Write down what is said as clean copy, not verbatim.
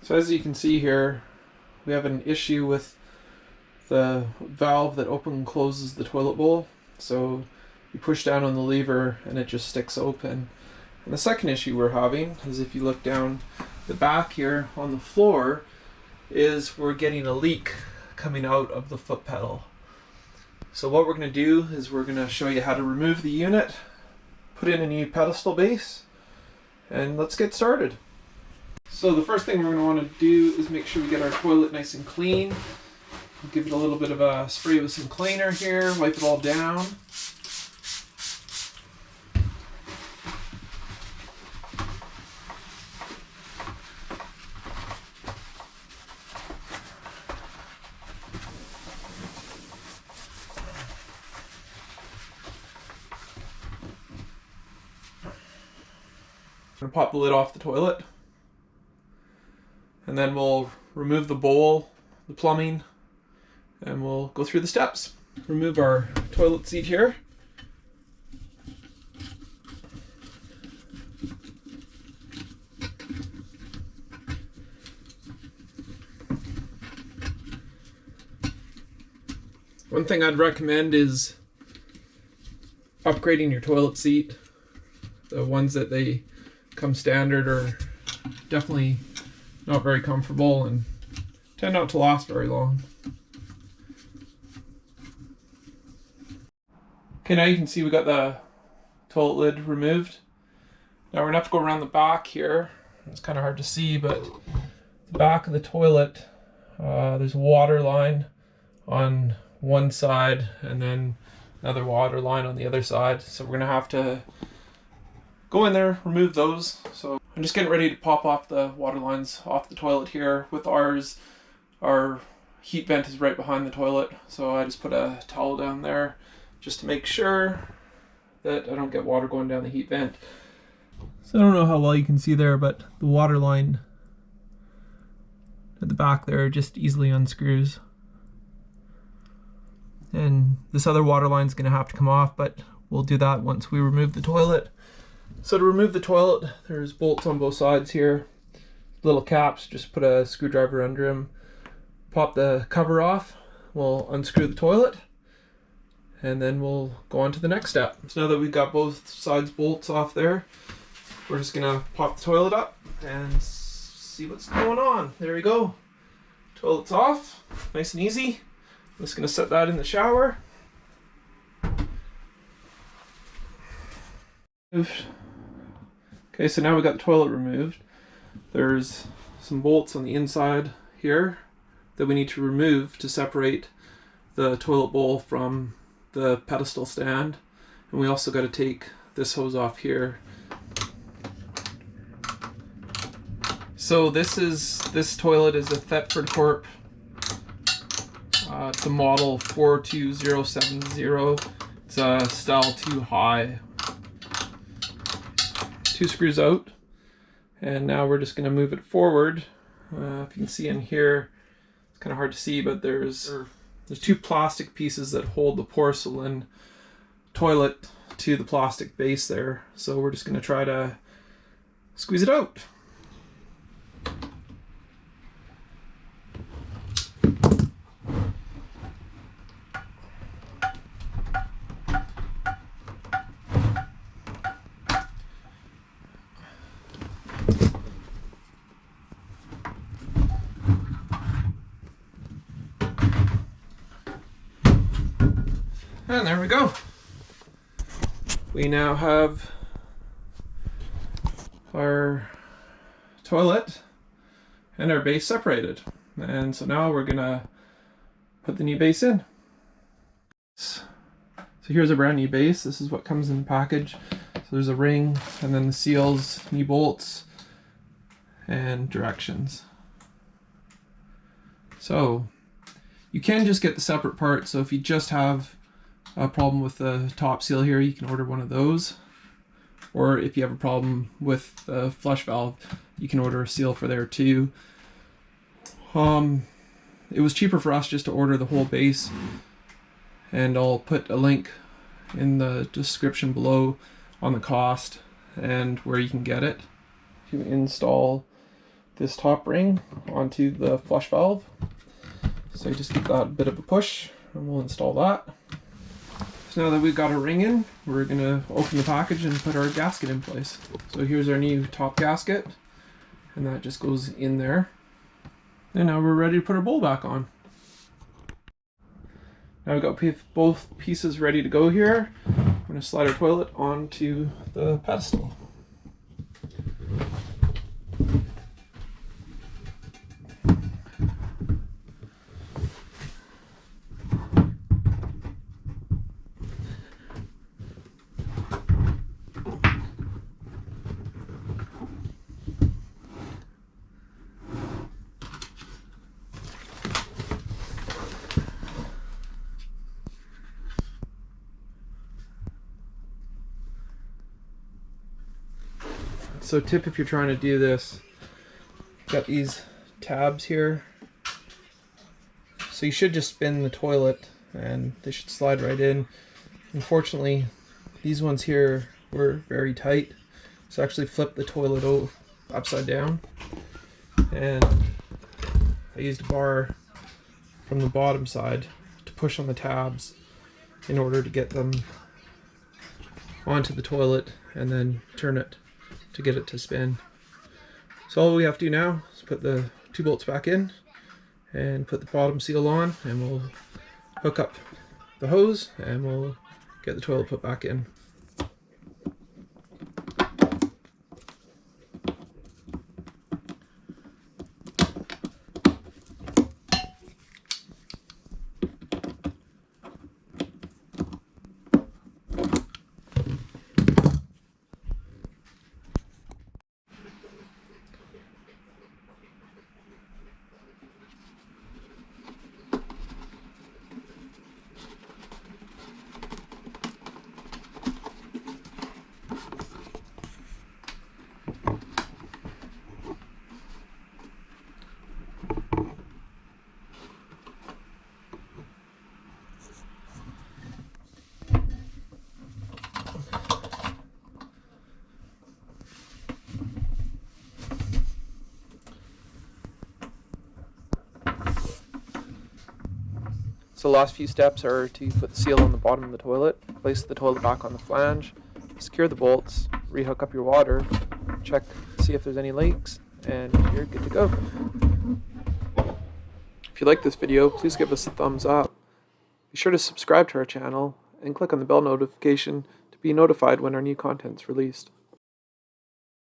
So as you can see here, we have an issue with the valve that opens and closes the toilet bowl. So you push down on the lever and it just sticks open. And the second issue we're having is, if you look down the back here on the floor, is we're getting a leak coming out of the foot pedal. So what we're going to do is we're going to show you how to remove the unit, put in a new pedestal base, and let's get started. So the first thing we're going to want to do is make sure we get our toilet nice and clean. We'll give it a little bit of a spray with some cleaner here, wipe it all down. I'm going to pop the lid off the toilet, and then we'll remove the bowl, the plumbing, and we'll go through the steps. Remove our toilet seat here. One thing I'd recommend is upgrading your toilet seat. The ones that they come standard are definitely not very comfortable and tend not to last very long. Okay, now you can see we got the toilet lid removed. Now we're gonna have to go around the back here. It's kind of hard to see, but the back of the toilet, there's a water line on one side and then another water line on the other side. So we're gonna have to go in there, remove those. So I'm just getting ready to pop off the water lines off the toilet here. With ours, our heat vent is right behind the toilet, so I just put a towel down there just to make sure that I don't get water going down the heat vent. So I don't know how well you can see there, but the water line at the back there just easily unscrews. And this other water line is going to have to come off, but we'll do that once we remove the toilet. So to remove the toilet, there's bolts on both sides here, little caps, just put a screwdriver under them, pop the cover off, we'll unscrew the toilet, and then we'll go on to the next step. So now that we've got both sides bolts off there, we're just gonna pop the toilet up and see what's going on. There we go. Toilet's off, nice and easy. I'm just gonna set that in the shower. Okay, so now we got the toilet removed. There's some bolts on the inside here that we need to remove to separate the toilet bowl from the pedestal stand. And we also got to take this hose off here. So this toilet is a Thetford Corp. It's a model 42070. It's a style 2 high. 2 screws out, and now we're just going to move it forward. If you can see in here, it's kind of hard to see, but there's 2 plastic pieces that hold the porcelain toilet to the plastic base there. So we're just going to try to squeeze it out. And there we go. We now have our toilet and our base separated. And so now we're gonna put the new base in. So here's a brand new base. This is what comes in the package. So there's a ring, and then the seals, new bolts, and directions. So you can just get the separate parts. So if you just have a problem with the top seal here, you can order one of those. Or if you have a problem with the flush valve, you can order a seal for there too. It was cheaper for us just to order the whole base, and I'll put a link in the description below on the cost and where you can get it to install this top ring onto the flush valve. So you just give that a bit of a push and we'll install that. So now that we've got a ring in, we're going to open the package and put our gasket in place. So here's our new top gasket, and that just goes in there. And now we're ready to put our bowl back on. Now we've got both pieces ready to go here. I'm going to slide our toilet onto the pedestal. So tip if you're trying to do this, got these tabs here. So you should just spin the toilet and they should slide right in. Unfortunately, these ones here were very tight. So actually flip the toilet upside down. And I used a bar from the bottom side to push on the tabs in order to get them onto the toilet and then turn it to get it to spin. So all we have to do now is put the 2 bolts back in and put the bottom seal on, and we'll hook up the hose and we'll get the toilet put back in. So the last few steps are to put the seal on the bottom of the toilet, place the toilet back on the flange, secure the bolts, rehook up your water, check, see if there's any leaks, and you're good to go. If you like this video, please give us a thumbs up. Be sure to subscribe to our channel and click on the bell notification to be notified when our new content is released.